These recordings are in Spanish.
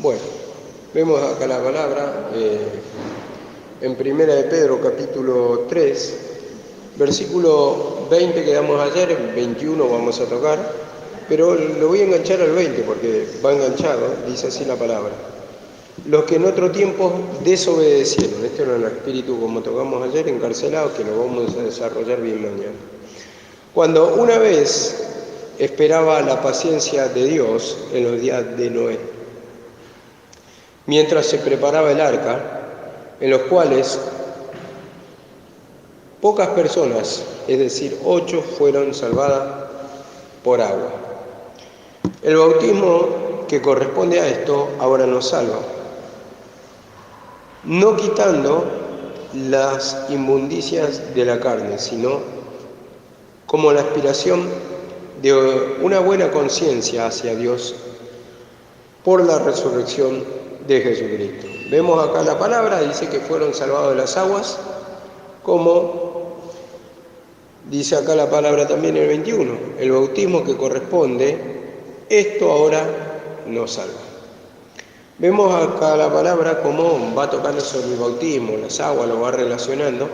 Bueno, vemos acá la palabra en Primera de Pedro, capítulo 3, versículo 20 quedamos ayer, el 21 vamos a tocar, pero lo voy a enganchar al 20 porque va enganchado, dice así la palabra. Los que en otro tiempo desobedecieron, esto era el espíritu como tocamos ayer, encarcelados, que lo vamos a desarrollar bien mañana. Cuando una vez esperaba la paciencia de Dios en los días de Noé, mientras se preparaba el arca, en los cuales pocas personas, es decir, 8, fueron salvadas por agua. El bautismo que corresponde a esto ahora nos salva, no quitando las inmundicias de la carne, sino como la aspiración de una buena conciencia hacia Dios por la resurrección de Jesucristo. Vemos acá la palabra, dice que fueron salvados de las aguas, como dice acá la palabra también en el 21, el bautismo que corresponde, esto ahora nos salva. Vemos acá la palabra como va tocando sobre el bautismo, las aguas, lo va relacionando,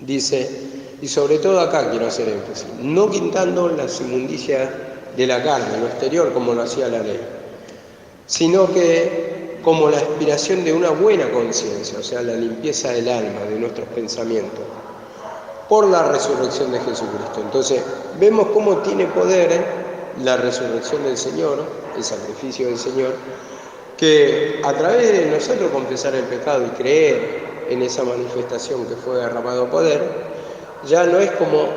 dice, y sobre todo acá quiero hacer énfasis, no quitando las inmundicias de la carne, lo exterior como lo hacía la ley, sino que como la aspiración de una buena conciencia, o sea, la limpieza del alma, de nuestros pensamientos, por la resurrección de Jesucristo. Entonces, vemos cómo tiene poder la resurrección del Señor, el sacrificio del Señor, que a través de nosotros confesar el pecado y creer en esa manifestación que fue derramado poder, ya no es como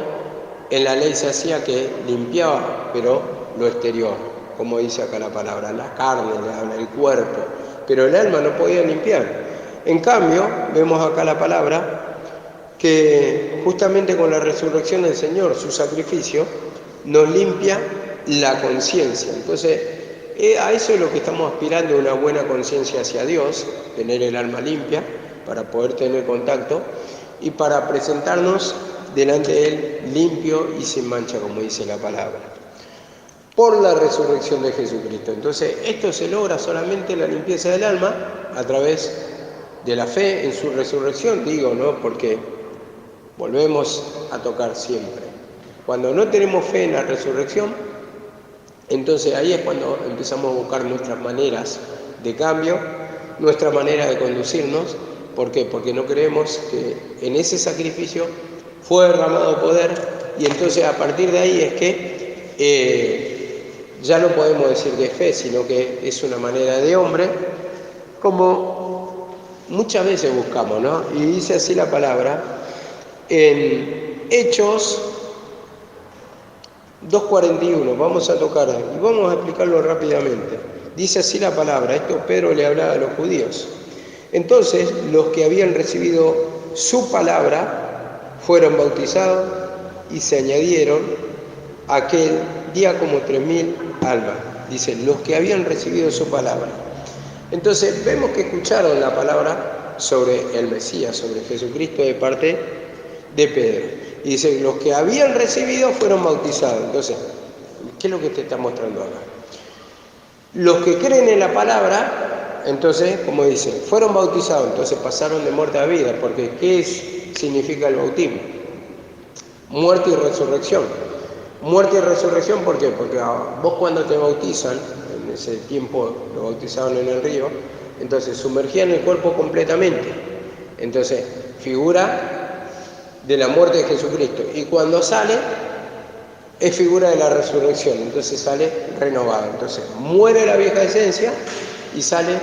en la ley se hacía que limpiaba, pero lo exterior, como dice acá la palabra, la carne, el cuerpo, pero el alma no podía limpiar. En cambio, vemos acá la palabra que justamente con la resurrección del Señor, su sacrificio, nos limpia la conciencia. Entonces, a eso es lo que estamos aspirando, una buena conciencia hacia Dios, tener el alma limpia para poder tener contacto y para presentarnos delante de Él limpio y sin mancha, como dice la palabra, por la resurrección de Jesucristo. Entonces, esto se logra solamente la limpieza del alma a través de la fe en su resurrección, digo, ¿no? Porque volvemos a tocar siempre. Cuando no tenemos fe en la resurrección, entonces ahí es cuando empezamos a buscar nuestras maneras de cambio, nuestra manera de conducirnos. ¿Por qué? Porque no creemos que en ese sacrificio fue derramado poder, y entonces a partir de ahí es que ya no podemos decir que es fe, sino que es una manera de hombre, como muchas veces buscamos, ¿no? Y dice así la palabra en Hechos 2:41, vamos a tocar y vamos a explicarlo rápidamente. Dice así la palabra, esto Pedro le hablaba a los judíos. Entonces los que habían recibido su palabra fueron bautizados y se añadieron aquel día como 3.000 almas. Dice, los que habían recibido su palabra. Entonces vemos que escucharon la palabra sobre el Mesías, sobre Jesucristo de parte de Pedro. Y dice, los que habían recibido fueron bautizados. Entonces, ¿qué es lo que te está mostrando acá? Los que creen en la palabra, entonces, como dice, fueron bautizados, entonces pasaron de muerte a vida, porque ¿qué significa el bautismo? Muerte y resurrección. Muerte y resurrección, ¿por qué? Porque vos cuando te bautizan, en ese tiempo lo bautizaban en el río, entonces sumergían el cuerpo completamente. Entonces, figura de la muerte de Jesucristo, y cuando sale es figura de la resurrección, entonces sale renovado, entonces muere la vieja esencia y sale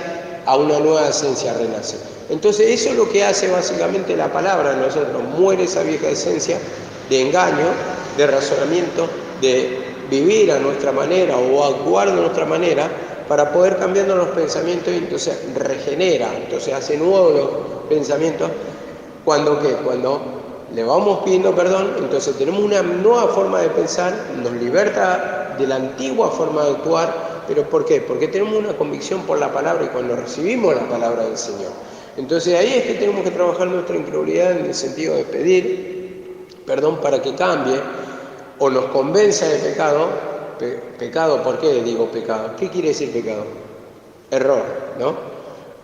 a una nueva esencia, renace. Entonces eso es lo que hace básicamente la palabra de nosotros, muere esa vieja esencia de engaño, de razonamiento, de vivir a nuestra manera o actuar de nuestra manera para poder cambiando los pensamientos, y entonces regenera, entonces hace nuevos los pensamientos. ¿Cuándo qué? Cuando le vamos pidiendo perdón, entonces tenemos una nueva forma de pensar, nos liberta de la antigua forma de actuar. ¿Pero por qué? Porque tenemos una convicción por la palabra y cuando recibimos la palabra del Señor. Entonces ahí es que tenemos que trabajar nuestra incredulidad en el sentido de pedir perdón para que cambie o nos convenza de pecado. Pecado, ¿por qué digo pecado? ¿Qué quiere decir pecado? error, ¿no?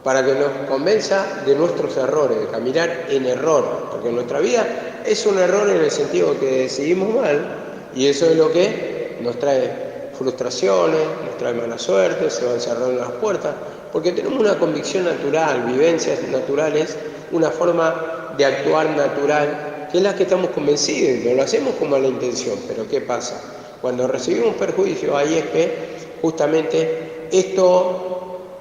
Para que nos convenza de nuestros errores, de caminar en error, porque nuestra vida es un error en el sentido que decidimos mal, y eso es lo que nos trae frustraciones, nos trae mala suerte, se van cerrando las puertas, porque tenemos una convicción natural, vivencias naturales, una forma de actuar natural, que es la que estamos convencidos, no lo hacemos con mala intención, pero ¿qué pasa? Cuando recibimos perjuicio, ahí es que justamente esto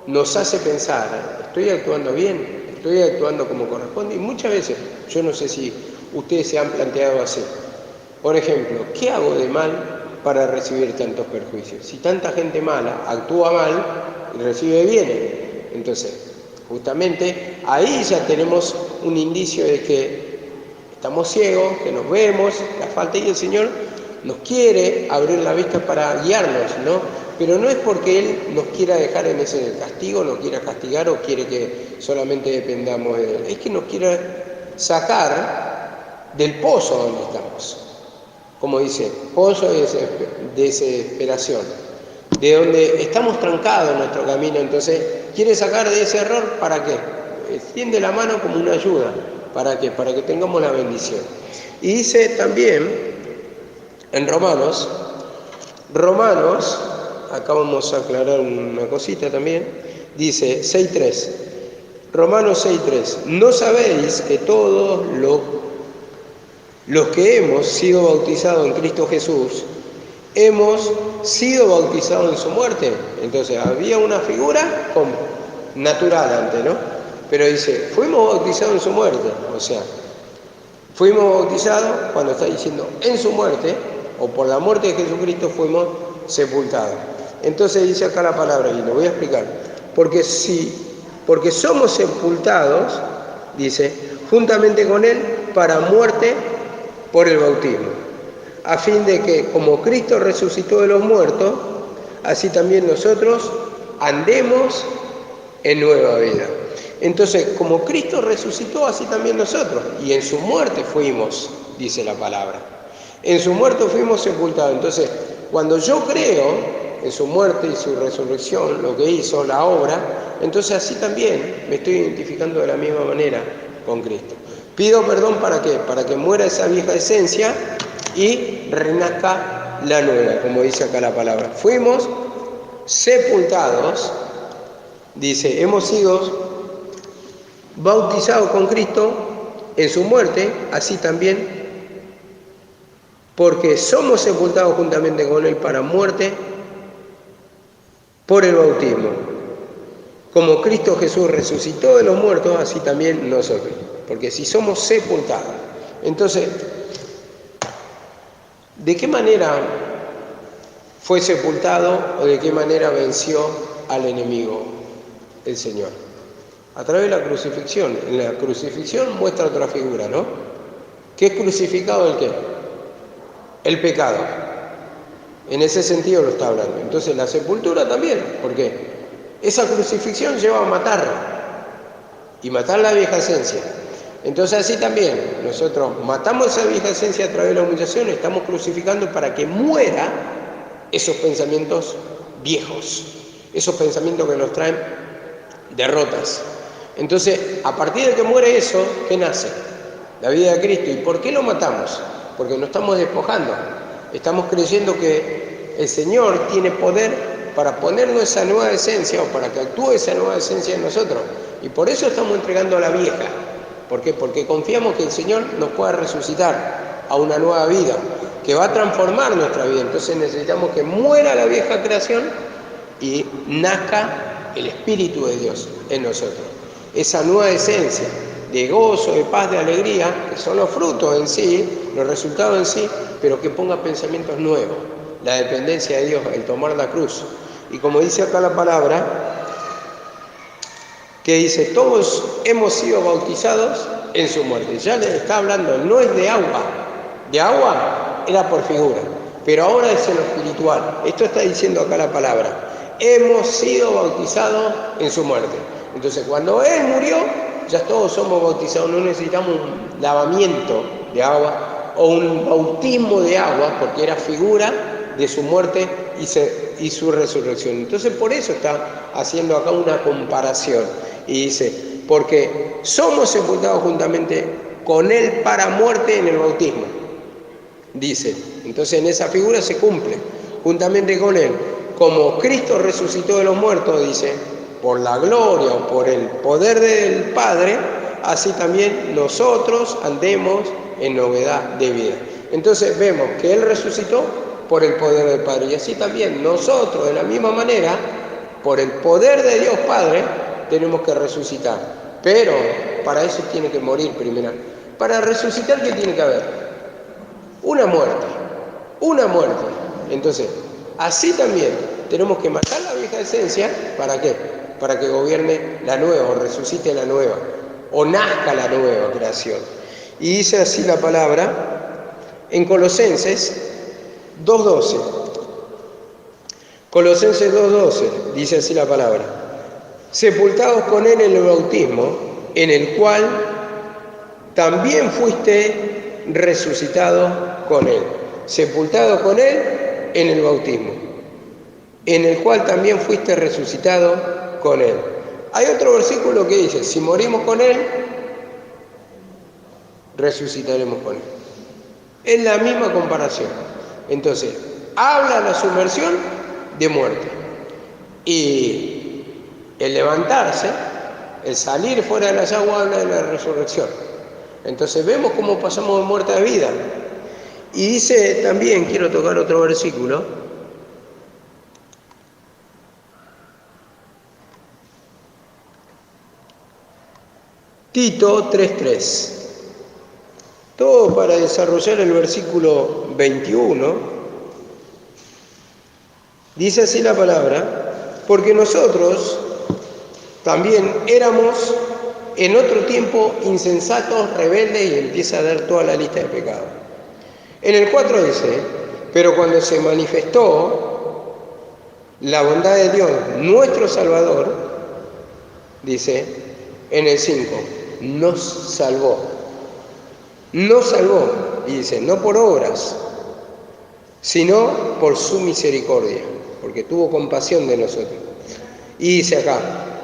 nos hace pensar, ¿estoy actuando bien? ¿Estoy actuando como corresponde? Y muchas veces, yo no sé si ustedes se han planteado así. Por ejemplo, ¿qué hago de mal para recibir tantos perjuicios? Si tanta gente mala actúa mal y recibe bien, entonces, justamente ahí ya tenemos un indicio de que estamos ciegos, que nos vemos, la falta, y el Señor nos quiere abrir la vista para guiarnos, ¿no? Pero no es porque Él nos quiera dejar en ese castigo, nos quiera castigar o quiere que solamente dependamos de Él. Es que nos quiere sacar del pozo donde estamos. Como dice, pozo de desesperación, de donde estamos trancados en nuestro camino. Entonces, quiere sacar de ese error, ¿para qué? Extiende la mano como una ayuda. ¿Para qué? Para que tengamos la bendición. Y dice también en Romanos, acá vamos a aclarar una cosita también, dice 6.3, Romanos 6.3, ¿no sabéis que todos los que hemos sido bautizados en Cristo Jesús, hemos sido bautizados en su muerte? Entonces había una figura como natural antes, ¿no? Pero dice, fuimos bautizados en su muerte, o sea, fuimos bautizados cuando está diciendo en su muerte, o por la muerte de Jesucristo fuimos sepultados. Entonces dice acá la palabra, y lo voy a explicar, porque somos sepultados, dice, juntamente con Él para muerte por el bautismo, a fin de que como Cristo resucitó de los muertos, así también nosotros andemos en nueva vida. Entonces, como Cristo resucitó, así también nosotros, y en su muerte fuimos, dice la palabra, en su muerte fuimos sepultados. Entonces, cuando yo creo en su muerte y su resurrección, lo que hizo, la obra, entonces así también me estoy identificando de la misma manera con Cristo. Pido perdón, ¿para qué? Para que muera esa vieja esencia y renazca la nueva, como dice acá la palabra. Fuimos sepultados, dice, hemos sido bautizados con Cristo en su muerte, así también, porque somos sepultados juntamente con Él para muerte por el bautismo. Como Cristo Jesús resucitó de los muertos, así también nosotros. Porque si somos sepultados, entonces, ¿de qué manera fue sepultado o de qué manera venció al enemigo el Señor? A través de la crucifixión. En la crucifixión muestra otra figura, ¿no? ¿Qué es crucificado el qué? El pecado. En ese sentido lo está hablando. Entonces la sepultura también, porque esa crucifixión lleva a matar y matar la vieja esencia. Entonces así también nosotros matamos esa vieja esencia a través de la humillación, estamos crucificando para que muera esos pensamientos viejos, esos pensamientos que nos traen derrotas. Entonces, a partir de que muere eso, ¿qué nace? La vida de Cristo. ¿Y por qué lo matamos? Porque nos estamos despojando. Estamos creyendo que el Señor tiene poder para ponernos esa nueva esencia o para que actúe esa nueva esencia en nosotros. Y por eso estamos entregando a la vieja. ¿Por qué? Porque confiamos que el Señor nos pueda resucitar a una nueva vida, que va a transformar nuestra vida. Entonces necesitamos que muera la vieja creación y nazca el Espíritu de Dios en nosotros. Esa nueva esencia de gozo, de paz, de alegría, que son los frutos en sí, los resultados en sí, pero que ponga pensamientos nuevos, la dependencia de Dios, el tomar la cruz. Y como dice acá la palabra, que dice, todos hemos sido bautizados en su muerte. Ya les está hablando, no es de agua era por figura, pero ahora es en lo espiritual. Esto está diciendo acá la palabra, hemos sido bautizados en su muerte. Entonces cuando Él murió, ya todos somos bautizados, no necesitamos un lavamiento de agua o un bautismo de agua, porque era figura de su muerte y se y su resurrección. Entonces por eso está haciendo acá una comparación. Y dice, porque somos sepultados juntamente con Él para muerte en el bautismo. Dice, entonces en esa figura se cumple, juntamente con Él. Como Cristo resucitó de los muertos, dice, por la gloria o por el poder del Padre, así también nosotros andemos en novedad de vida. Entonces vemos que Él resucitó por el poder del Padre, y así también nosotros, de la misma manera, por el poder de Dios Padre, tenemos que resucitar. Pero para eso tiene que morir primero. Para resucitar, ¿qué tiene que haber? Una muerte. Entonces, así también tenemos que matar la vieja esencia. ¿Para qué? Para que gobierne la nueva, o resucite la nueva, o nazca la nueva creación. Y dice así la palabra en Colosenses 2:12. Colosenses 2:12 dice así la palabra: sepultados con Él en el bautismo, en el cual también fuiste resucitado con Él. Sepultado con Él en el bautismo, en el cual también fuiste resucitado con Él. Hay otro versículo que dice, si morimos con Él, resucitaremos con Él. Es la misma comparación. Entonces, habla la sumersión de muerte. Y el levantarse, el salir fuera de las aguas, habla de la resurrección. Entonces vemos cómo pasamos de muerte a vida. Y dice también, quiero tocar otro versículo, Tito 3:3. Todo para desarrollar el versículo 21. Dice así la palabra: porque nosotros también éramos en otro tiempo insensatos, rebeldes, y empieza a dar toda la lista de pecados. En el 4 dice, pero cuando se manifestó la bondad de Dios, nuestro Salvador, dice en el 5, nos salvó, y dice, no por obras, sino por su misericordia, porque tuvo compasión de nosotros. Y dice acá,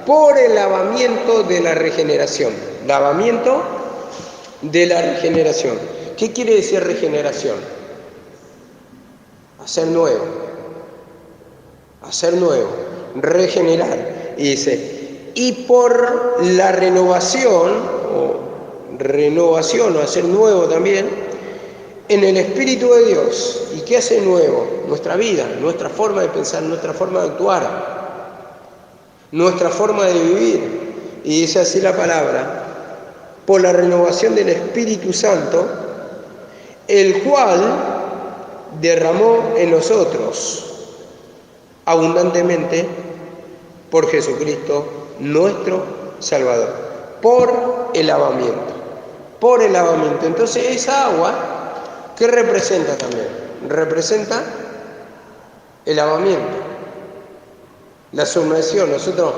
por el lavamiento de la regeneración. Lavamiento de la regeneración. ¿Qué quiere decir regeneración? Hacer nuevo, regenerar. Y dice, y por la renovación o hacer nuevo también, en el Espíritu de Dios. ¿Y qué hace nuevo? Nuestra vida, nuestra forma de pensar, nuestra forma de actuar, nuestra forma de vivir. Y dice así la palabra, por la renovación del Espíritu Santo, el cual derramó en nosotros abundantemente por Jesucristo nuestro Salvador, por el lavamiento. Entonces esa agua, ¿qué representa también? Representa el lavamiento, la sumersión. Nosotros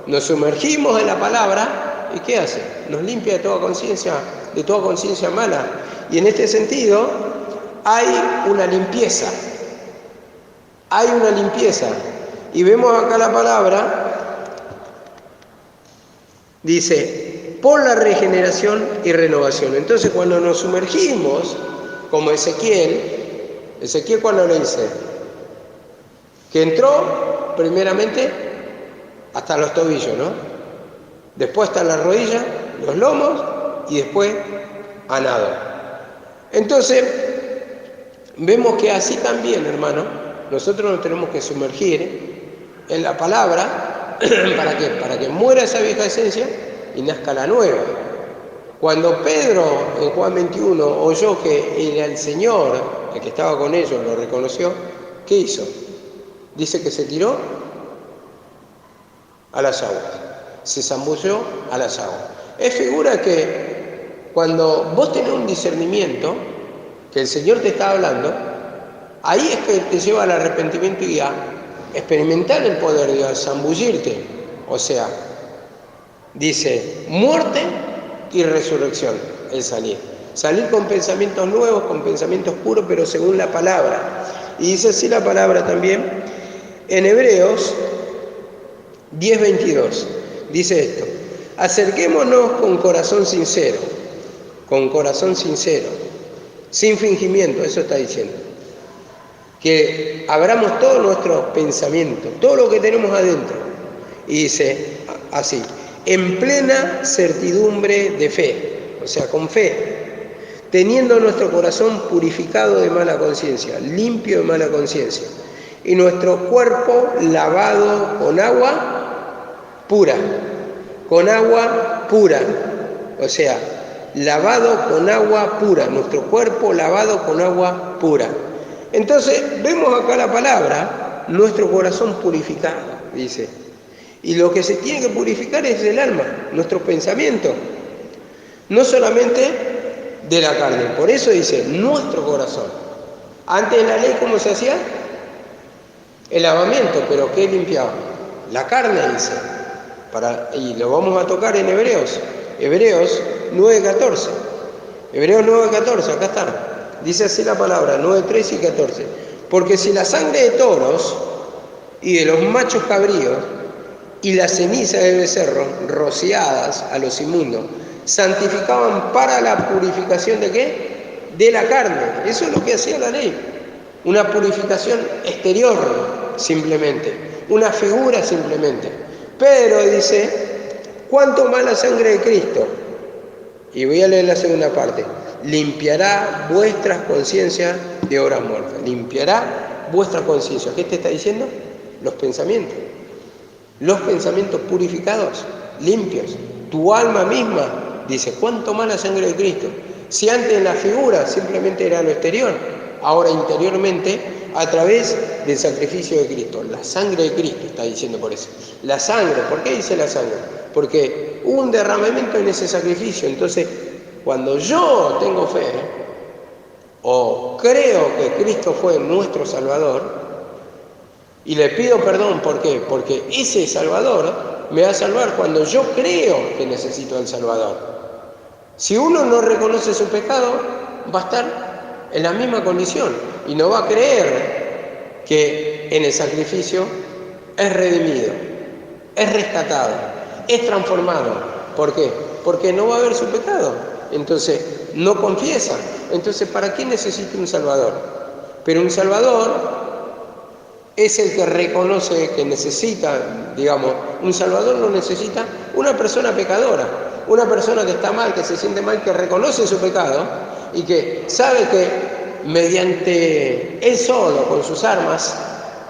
nos sumergimos en la palabra, ¿y qué hace? Nos limpia de toda conciencia mala. Y en este sentido hay una limpieza. Y vemos acá la palabra, dice, por la regeneración y renovación. Entonces cuando nos sumergimos, como Ezequiel cuando le dice, que entró primeramente hasta los tobillos, ¿no? Después hasta las rodillas, los lomos, y después a nado. Entonces, vemos que así también, hermano, nosotros nos tenemos que sumergir en la palabra. ¿Para qué? Para que muera esa vieja esencia y nazca la nueva. Cuando Pedro, en Juan 21, oyó que era el Señor, el que estaba con ellos, lo reconoció, ¿qué hizo? Dice que se tiró a las aguas, se zambulló a las aguas. Es figura que cuando vos tenés un discernimiento, que el Señor te está hablando, ahí es que te lleva al arrepentimiento y a experimentar el poder de Dios, a zambullirte. O sea, dice, muerte y resurrección, el salir. Salir con pensamientos nuevos, con pensamientos puros, pero según la palabra. Y dice así la palabra también, en Hebreos 10:22 dice esto: acerquémonos con corazón sincero, sin fingimiento, eso está diciendo. Que abramos todo nuestro pensamiento, todo lo que tenemos adentro. Y dice así: en plena certidumbre de fe, o sea, con fe, teniendo nuestro corazón purificado de mala conciencia, limpio de mala conciencia, y nuestro cuerpo lavado con agua pura, o sea, lavado con agua pura, nuestro cuerpo lavado con agua pura. Entonces, vemos acá la palabra, nuestro corazón purificado, dice. Y lo que se tiene que purificar es el alma, nuestro pensamiento, no solamente de la carne. Por eso dice, nuestro corazón. Antes de la ley, ¿cómo se hacía? El lavamiento, pero ¿qué limpiaba? La carne, dice. Y lo vamos a tocar en Hebreos 9:14. Hebreos 9:14, acá está. Dice así la palabra, 9:13 y 14. Porque si la sangre de toros y de los machos cabríos y la ceniza de becerro rociadas a los inmundos santificaban para la purificación ¿de qué? De la carne. Eso es lo que hacía la ley. Una purificación exterior simplemente, una figura simplemente. Pero dice, ¿cuánto más la sangre de Cristo? Y voy a leer la segunda parte. Limpiará vuestras conciencias de obras muertas. Limpiará vuestra conciencia. ¿Qué te está diciendo? Los pensamientos. Los pensamientos purificados, limpios. Tu alma misma, dice, ¿cuánto más la sangre de Cristo? Si antes en la figura simplemente era lo exterior, ahora interiormente a través del sacrificio de Cristo. La sangre de Cristo está diciendo por eso. La sangre, ¿por qué dice la sangre? Porque hubo un derramamiento en ese sacrificio. Entonces, cuando yo tengo fe o creo que Cristo fue nuestro Salvador y le pido perdón, ¿por qué? Porque ese Salvador me va a salvar cuando yo creo que necesito al Salvador. Si uno no reconoce su pecado, va a estar en la misma condición y no va a creer que en el sacrificio es redimido, es rescatado, es transformado. ¿Por qué? Porque no va a ver su pecado. Entonces, no confiesa. Entonces, ¿para qué necesita un Salvador? Pero un Salvador es el que reconoce que necesita, digamos, un Salvador lo necesita una persona pecadora, una persona que está mal, que se siente mal, que reconoce su pecado y que sabe que mediante él solo, con sus armas,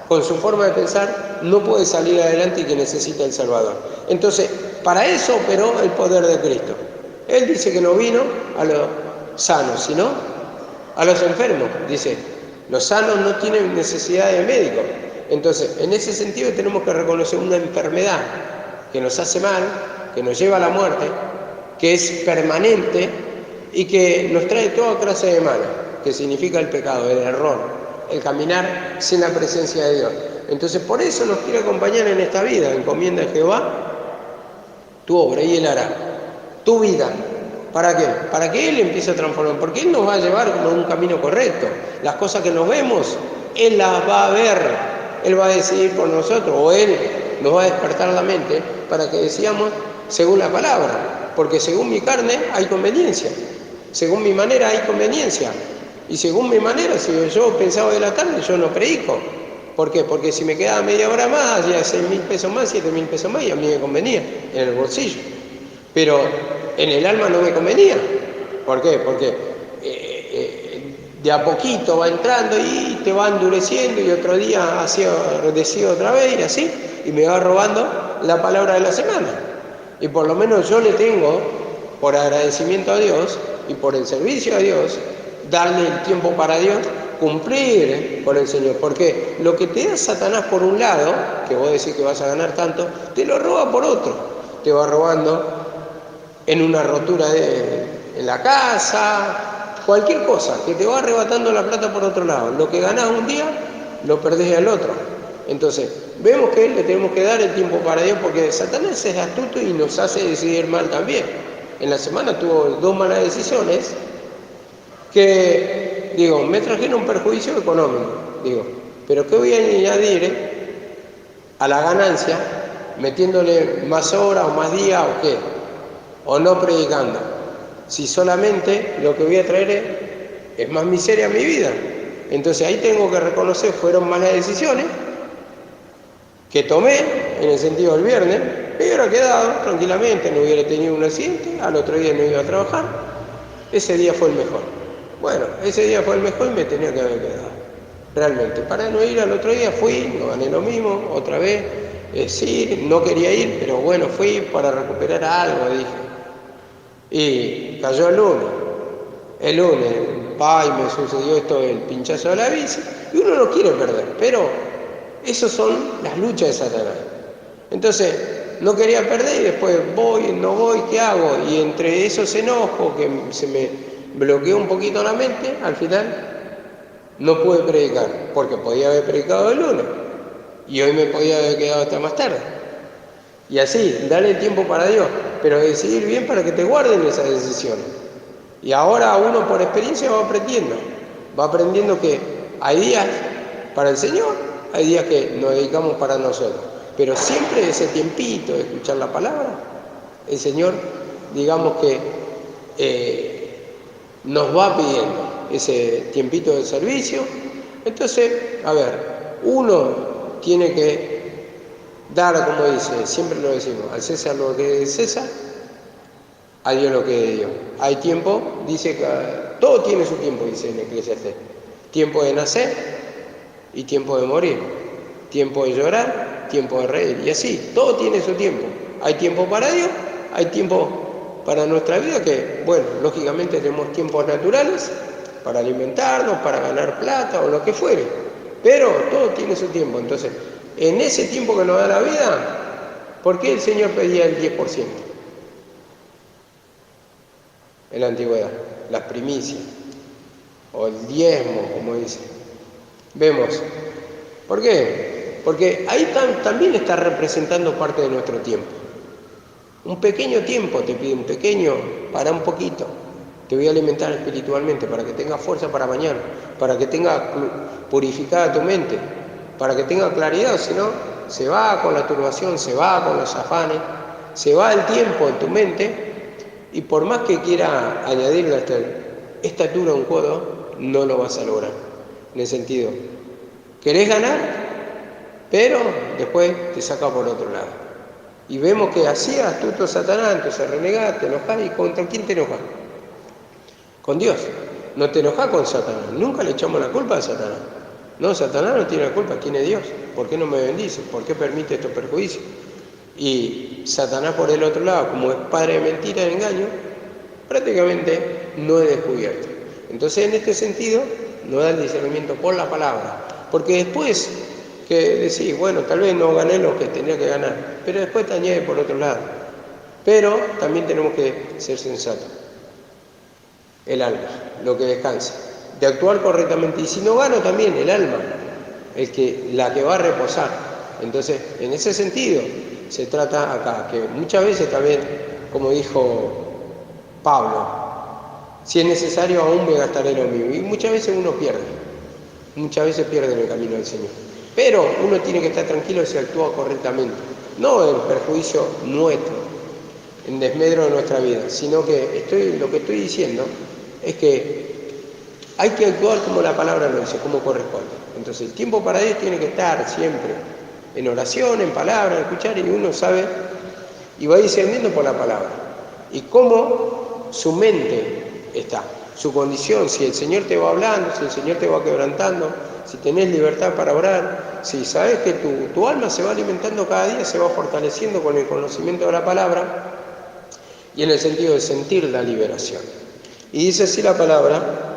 con su forma de pensar, no puede salir adelante y que necesita el Salvador. Entonces, para eso operó el poder de Cristo. Él dice que no vino a los sanos, sino a los enfermos. Dice, los sanos no tienen necesidad de médico. Entonces, en ese sentido tenemos que reconocer una enfermedad que nos hace mal, que nos lleva a la muerte, que es permanente y que nos trae toda clase de mal, que significa el pecado, el error, el caminar sin la presencia de Dios. Entonces, por eso nos quiere acompañar en esta vida. Encomienda a Jehová tu obra y Él hará tu vida. ¿Para qué? Para que Él empiece a transformar, porque Él nos va a llevar como un camino correcto. Las cosas que nos vemos, Él las va a ver, Él va a decidir por nosotros, o Él nos va a despertar la mente para que decíamos según la palabra, porque según mi carne hay conveniencia, según mi manera hay conveniencia, y según mi manera, si yo pensaba de la tarde, yo no predico. ¿Por qué? Porque si me quedaba media hora más, ya 6.000 pesos más, 7.000 pesos más, y a mí me convenía en el bolsillo. Pero en el alma no me convenía. ¿Por qué? Porque de a poquito va entrando y te va endureciendo y otro día decido otra vez y así, y me va robando la palabra de la semana. Y por lo menos yo le tengo, por agradecimiento a Dios y por el servicio a Dios, darle el tiempo para Dios, cumplir con el Señor. Porque lo que te da Satanás por un lado, que vos decís que vas a ganar tanto, te lo roba por otro. Te va robando en una rotura en la casa, cualquier cosa, que te va arrebatando la plata por otro lado. Lo que ganás un día, lo perdés al otro. Entonces, vemos que le tenemos que dar el tiempo para Dios, porque Satanás es astuto y nos hace decidir mal también. En la semana tuvo 2 malas decisiones que, me trajeron un perjuicio económico. Pero ¿qué voy a añadir a la ganancia, metiéndole más horas o más días o qué, o no predicando. Si solamente lo que voy a traer es más miseria a mi vida. Entonces ahí tengo que reconocer, fueron malas decisiones que tomé, en el sentido del viernes, me hubiera quedado tranquilamente, no hubiera tenido un accidente, al otro día no iba a trabajar, ese día fue el mejor. Bueno, ese día fue el mejor y me tenía que haber quedado. Realmente, para no ir al otro día fui, no gané lo mismo, otra vez, sí, no quería ir, pero bueno, fui para recuperar algo, dije. Y cayó el lunes, y me sucedió esto, el pinchazo de la bici, y uno no quiere perder, pero esas son las luchas de Satanás. Entonces, no quería perder y después voy, no voy, ¿qué hago? Y entre esos enojos que se me bloqueó un poquito la mente, al final no pude predicar, porque podía haber predicado el lunes y hoy me podía haber quedado hasta más tarde. Y así, darle tiempo para Dios, pero decidir bien para que te guarden esas decisiones. Y ahora uno por experiencia va aprendiendo que hay días para el Señor, hay días que nos dedicamos para nosotros, pero siempre ese tiempito de escuchar la palabra, el Señor, digamos que nos va pidiendo ese tiempito de servicio. Entonces, a ver, uno tiene que dar, como dice, siempre lo decimos, al César lo que es de César, a Dios lo que es de Dios. Hay tiempo, dice que todo tiene su tiempo, dice en Eclesiastés. Tiempo de nacer y tiempo de morir. Tiempo de llorar, tiempo de reír. Y así, todo tiene su tiempo. Hay tiempo para Dios, hay tiempo para nuestra vida, que, bueno, lógicamente tenemos tiempos naturales para alimentarnos, para ganar plata o lo que fuere. Pero todo tiene su tiempo. Entonces, en ese tiempo que nos da la vida, ¿por qué el Señor pedía el 10%? En la antigüedad, las primicias, o el diezmo, como dice. Vemos. ¿Por qué? Porque ahí también está representando parte de nuestro tiempo. Un pequeño tiempo te pide, para un poquito. Te voy a alimentar espiritualmente para que tengas fuerza para mañana, para que tengas purificada tu mente, para que tenga claridad, si no, se va con la turbación, se va con los afanes, se va el tiempo en tu mente, y por más que quiera añadirle hasta estatura a un codo, no lo vas a lograr. En el sentido, querés ganar, pero después te saca por otro lado. Y vemos que así astuto Satanás, entonces renegás, te enojás, ¿y contra quién te enojas? Con Dios. No te enojás con Satanás, nunca le echamos la culpa a Satanás. No, Satanás no tiene la culpa, ¿quién es Dios? ¿Por qué no me bendice? ¿Por qué permite estos perjuicios? Y Satanás por el otro lado, como es padre de mentira y de engaño, prácticamente no es descubierto. Entonces en este sentido nos da el discernimiento por la palabra, porque después que decís, bueno, tal vez no gané lo que tenía que ganar, pero después te añade por otro lado. Pero también tenemos que ser sensatos. El alma, lo que descansa, de actuar correctamente. Y si no gano también el alma, la que va a reposar. Entonces, en ese sentido, se trata acá, que muchas veces también, como dijo Pablo, si es necesario aún me gastaré lo mío. Y muchas veces uno pierde en el camino del Señor. Pero uno tiene que estar tranquilo si actúa correctamente, no en perjuicio nuestro, en desmedro de nuestra vida, sino que lo que estoy diciendo es que hay que actuar como la palabra lo dice, como corresponde. Entonces el tiempo para Dios tiene que estar siempre en oración, en palabra, en escuchar, y uno sabe y va discerniendo por la palabra. Y cómo su mente está, su condición, si el Señor te va hablando, si el Señor te va quebrantando, si tenés libertad para orar, si sabes que tu alma se va alimentando cada día, se va fortaleciendo con el conocimiento de la palabra y en el sentido de sentir la liberación. Y dice así la palabra: